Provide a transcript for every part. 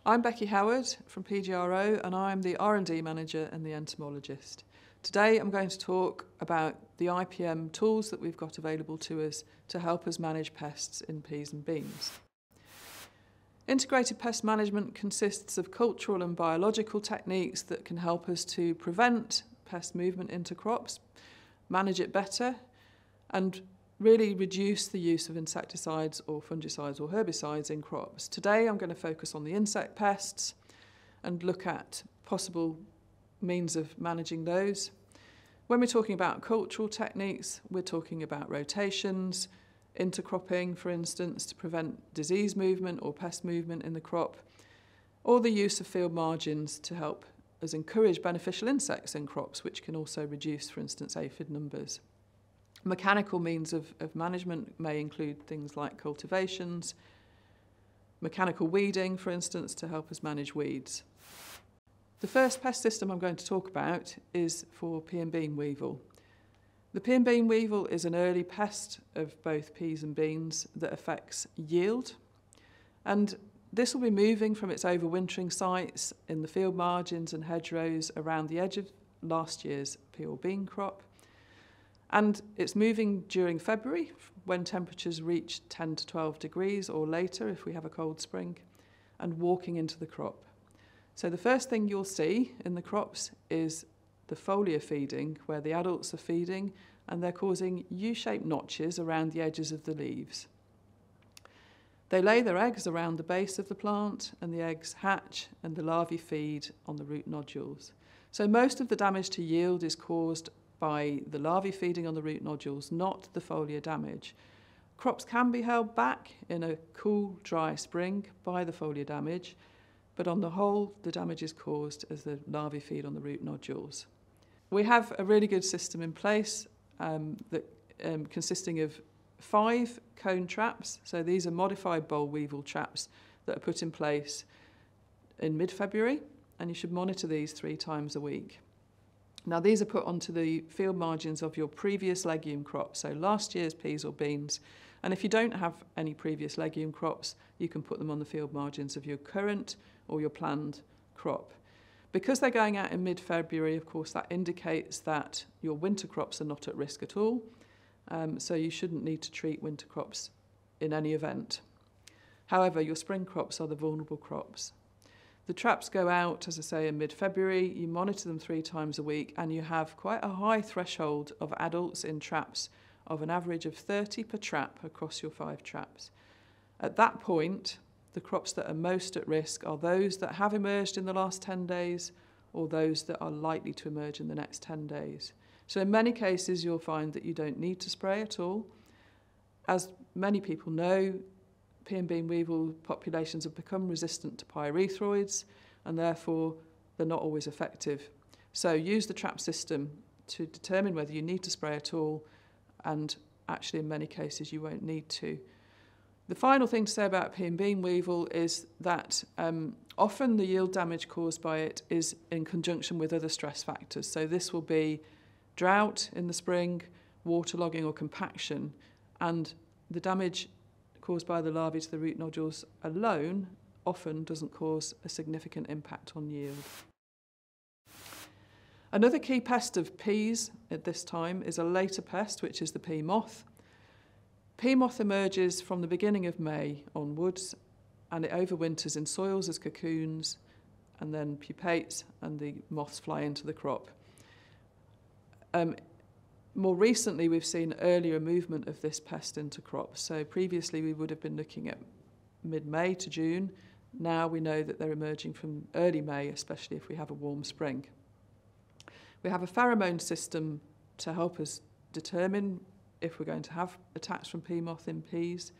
I'm Becky Howard from PGRO, and I'm the R&D manager and the entomologist. Today I'm going to talk about the IPM tools that we've got available to us to help us manage pests in peas and beans. Integrated pest management consists of cultural and biological techniques that can help us to prevent pest movement into crops, manage it better, and really reduce the use of insecticides or fungicides or herbicides in crops. Today I'm going to focus on the insect pests and look at possible means of managing those. When we're talking about cultural techniques, we're talking about rotations, intercropping, for instance, to prevent disease movement or pest movement in the crop, or the use of field margins to help us encourage beneficial insects in crops, which can also reduce, for instance, aphid numbers. Mechanical means of management may include things like cultivations, mechanical weeding, for instance, to help us manage weeds. The first pest system I'm going to talk about is for pea and bean weevil. The pea and bean weevil is an early pest of both peas and beans that affects yield, and this will be moving from its overwintering sites in the field margins and hedgerows around the edge of last year's pea or bean crop. And it's moving during February when temperatures reach 10 to 12 degrees or later if we have a cold spring, and walking into the crop. So the first thing you'll see in the crops is the foliar feeding, where the adults are feeding and they're causing U-shaped notches around the edges of the leaves. They lay their eggs around the base of the plant, and the eggs hatch and the larvae feed on the root nodules. So most of the damage to yield is caused by the larvae feeding on the root nodules, not the foliar damage. Crops can be held back in a cool, dry spring by the foliar damage, but on the whole, the damage is caused as the larvae feed on the root nodules. We have a really good system in place consisting of 5 cone traps. So these are modified boll weevil traps that are put in place in mid-February, and you should monitor these 3 times a week. Now these are put onto the field margins of your previous legume crop, so last year's peas or beans. And if you don't have any previous legume crops, you can put them on the field margins of your current or your planned crop. Because they're going out in mid-February, of course, that indicates that your winter crops are not at risk at all. So you shouldn't need to treat winter crops in any event. However, your spring crops are the vulnerable crops. The traps go out, as I say, in mid-February. You monitor them 3 times a week, and you have quite a high threshold of adults in traps of an average of 30 per trap across your 5 traps. At that point, the crops that are most at risk are those that have emerged in the last 10 days or those that are likely to emerge in the next 10 days. So in many cases, you'll find that you don't need to spray at all. As many people know, pea and bean weevil populations have become resistant to pyrethroids, and therefore they're not always effective. So use the trap system to determine whether you need to spray at all, and actually in many cases you won't need to. The final thing to say about pea and bean weevil is that often the yield damage caused by it is in conjunction with other stress factors. So this will be drought in the spring, waterlogging or compaction, and the damage caused by the larvae to the root nodules alone often doesn't cause a significant impact on yield. Another key pest of peas at this time is a later pest, which is the pea moth. Pea moth emerges from the beginning of May onwards, and it overwinters in soils as cocoons and then pupates, and the moths fly into the crop. More recently, we've seen earlier movement of this pest into crops. So previously, we would have been looking at mid-May to June. Now we know that they're emerging from early May, especially if we have a warm spring. We have a pheromone system to help us determine if we're going to have attacks from pea moth in peas.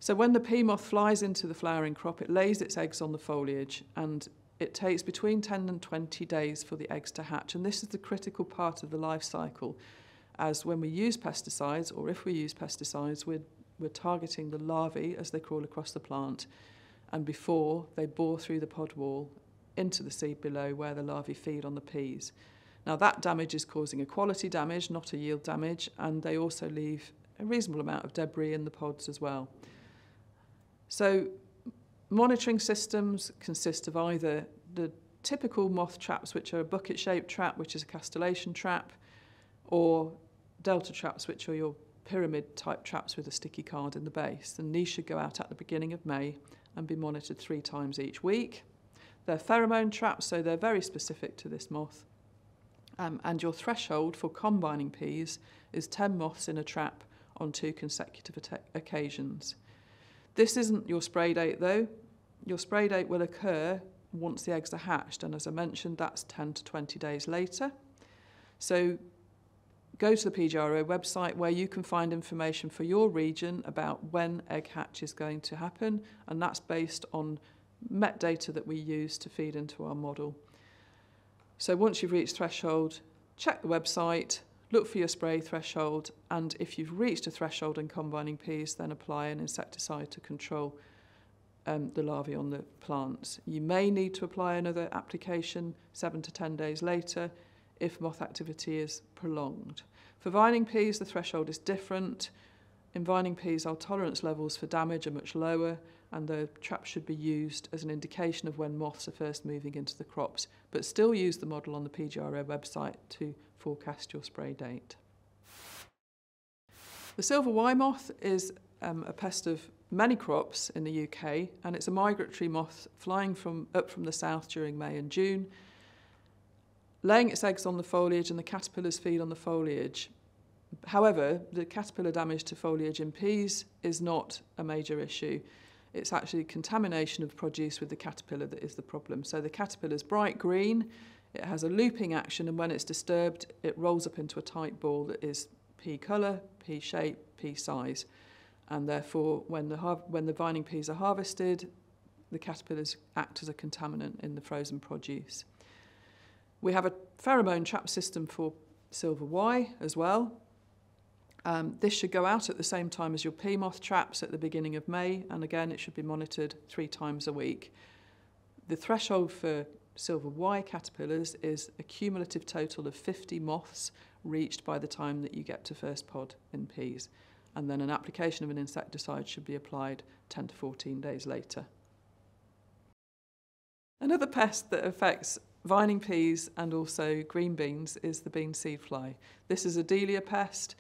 So when the pea moth flies into the flowering crop, it lays its eggs on the foliage, and it takes between 10 and 20 days for the eggs to hatch. And this is the critical part of the life cycle, as when we use pesticides, or if we use pesticides, we're targeting the larvae as they crawl across the plant, and before they bore through the pod wall into the seed below where the larvae feed on the peas. Now that damage is causing a quality damage, not a yield damage, and they also leave a reasonable amount of debris in the pods as well. So monitoring systems consist of either the typical moth traps, which are a bucket-shaped trap, which is a castellation trap, or delta traps, which are your pyramid-type traps with a sticky card in the base. And these should go out at the beginning of May and be monitored 3 times each week. They're pheromone traps, so they're very specific to this moth. And your threshold for combining peas is 10 moths in a trap on 2 consecutive occasions. This isn't your spray date, though. Your spray date will occur once the eggs are hatched, and as I mentioned, that's 10 to 20 days later. So go to the PGRO website where you can find information for your region about when egg hatch is going to happen, and that's based on metadata that we use to feed into our model. So once you've reached threshold, check the website, look for your spray threshold, and if you've reached a threshold in combining peas, then apply an insecticide to control the larvae on the plants. You may need to apply another application 7 to 10 days later if moth activity is prolonged. For vining peas, the threshold is different. In vining peas, our tolerance levels for damage are much lower, and the trap should be used as an indication of when moths are first moving into the crops, but still use the model on the PGRO website to forecast your spray date. The silver Y moth is a pest of many crops in the UK, and it's a migratory moth flying up from the south during May and June, laying its eggs on the foliage, and the caterpillars feed on the foliage. However, the caterpillar damage to foliage in peas is not a major issue. It's actually contamination of produce with the caterpillar that is the problem. So the caterpillar's bright green, it has a looping action, and when it's disturbed, it rolls up into a tight ball that is pea colour, pea shape, pea size. And therefore, when the vining peas are harvested, the caterpillars act as a contaminant in the frozen produce. We have a pheromone trap system for silver Y as well. This should go out at the same time as your pea moth traps at the beginning of May, and again it should be monitored 3 times a week. The threshold for silver Y caterpillars is a cumulative total of 50 moths reached by the time that you get to first pod in peas, and then an application of an insecticide should be applied 10 to 14 days later. Another pest that affects vining peas and also green beans is the bean seed fly. This is a Delia pest,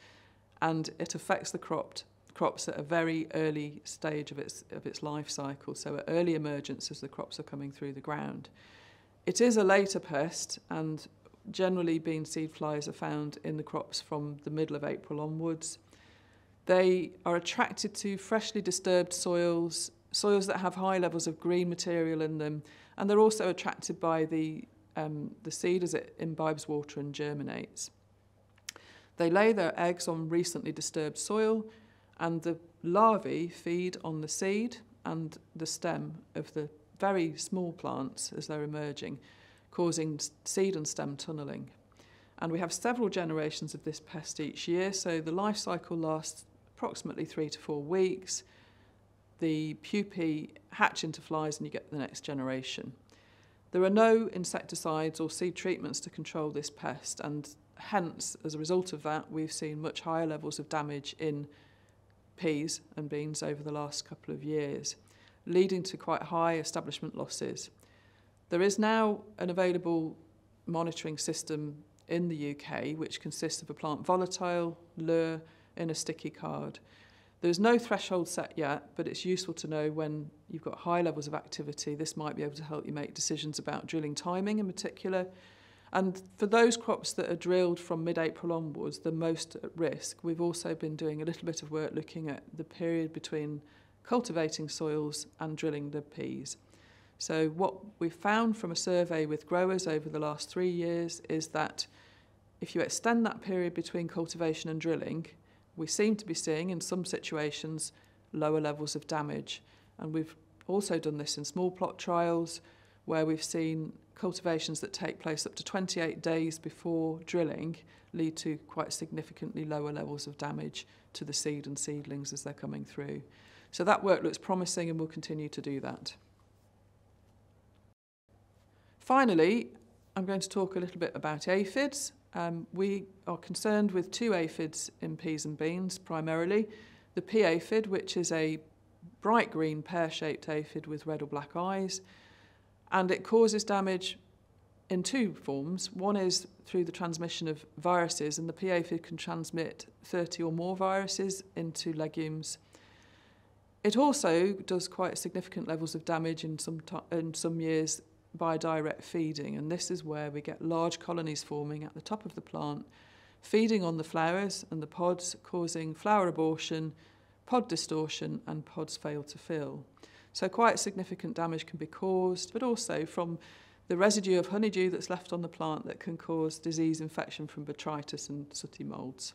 and it affects the crops at a very early stage of its life cycle, so at early emergence as the crops are coming through the ground. It is a later pest, and generally bean seed flies are found in the crops from the middle of April onwards. They are attracted to freshly disturbed soils that have high levels of green material in them, and they're also attracted by the seed as it imbibes water and germinates. They lay their eggs on recently disturbed soil, and the larvae feed on the seed and the stem of the very small plants as they're emerging, causing seed and stem tunnelling. And we have several generations of this pest each year, so the life cycle lasts approximately 3 to 4 weeks. The pupae hatch into flies and you get the next generation. There are no insecticides or seed treatments to control this pest, and hence, as a result of that, we've seen much higher levels of damage in peas and beans over the last couple of years, leading to quite high establishment losses. There is now an available monitoring system in the UK which consists of a plant volatile, lure in a sticky card. There's no threshold set yet, but it's useful to know when you've got high levels of activity. This might be able to help you make decisions about drilling timing in particular. And for those crops that are drilled from mid-April onwards, the most at risk, we've also been doing a little bit of work looking at the period between cultivating soils and drilling the peas. So what we've found from a survey with growers over the last 3 years is that if you extend that period between cultivation and drilling, we seem to be seeing in some situations lower levels of damage. And we've also done this in small plot trials where we've seen cultivations that take place up to 28 days before drilling lead to quite significantly lower levels of damage to the seed and seedlings as they're coming through. So that work looks promising, and we'll continue to do that. Finally, I'm going to talk a little bit about aphids. We are concerned with 2 aphids in peas and beans primarily. The pea aphid, which is a bright green pear-shaped aphid with red or black eyes, and it causes damage in two forms. One is through the transmission of viruses, and the pea aphid can transmit 30 or more viruses into legumes. It also does quite significant levels of damage in some years by direct feeding, and this is where we get large colonies forming at the top of the plant, feeding on the flowers and the pods, causing flower abortion, pod distortion, and pods fail to fill. So quite significant damage can be caused, but also from the residue of honeydew that's left on the plant that can cause disease infection from botrytis and sooty moulds.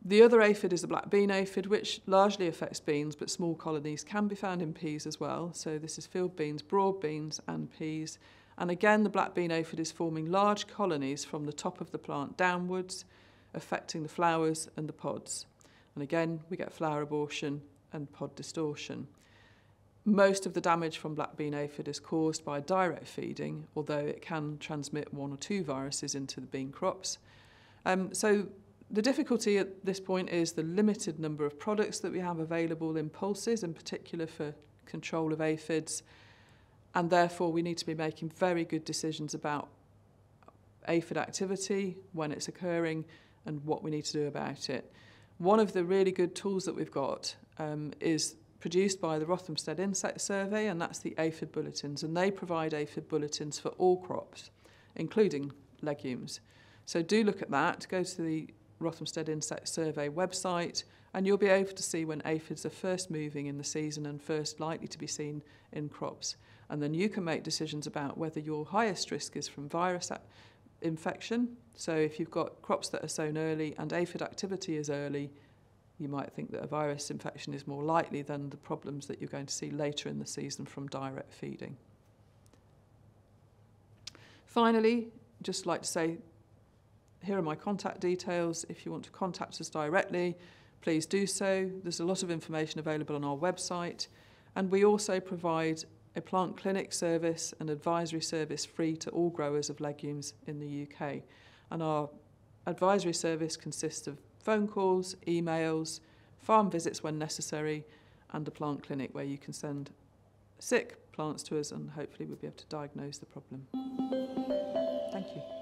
The other aphid is the black bean aphid, which largely affects beans, but small colonies can be found in peas as well. So this is field beans, broad beans, and peas. And again, the black bean aphid is forming large colonies from the top of the plant downwards, affecting the flowers and the pods. And again, we get flower abortion and pod distortion. Most of the damage from black bean aphid is caused by direct feeding, although it can transmit 1 or 2 viruses into the bean crops. So the difficulty at this point is the limited number of products that we have available in pulses, in particular for control of aphids, and therefore we need to be making very good decisions about aphid activity, when it's occurring, and what we need to do about it. One of the really good tools that we've got is produced by the Rothamsted Insect Survey, and that's the Aphid Bulletins, and they provide aphid bulletins for all crops, including legumes. So do look at that, go to the Rothamsted Insect Survey website, and you'll be able to see when aphids are first moving in the season and first likely to be seen in crops. And then you can make decisions about whether your highest risk is from virus infection. So if you've got crops that are sown early and aphid activity is early, you might think that a virus infection is more likely than the problems that you're going to see later in the season from direct feeding. Finally, just like to say, here are my contact details. If you want to contact us directly, please do so. There's a lot of information available on our website, and we also provide a plant clinic service and advisory service free to all growers of legumes in the UK. And our advisory service consists of phone calls, emails, farm visits when necessary, and a plant clinic where you can send sick plants to us, and hopefully we'll be able to diagnose the problem. Thank you.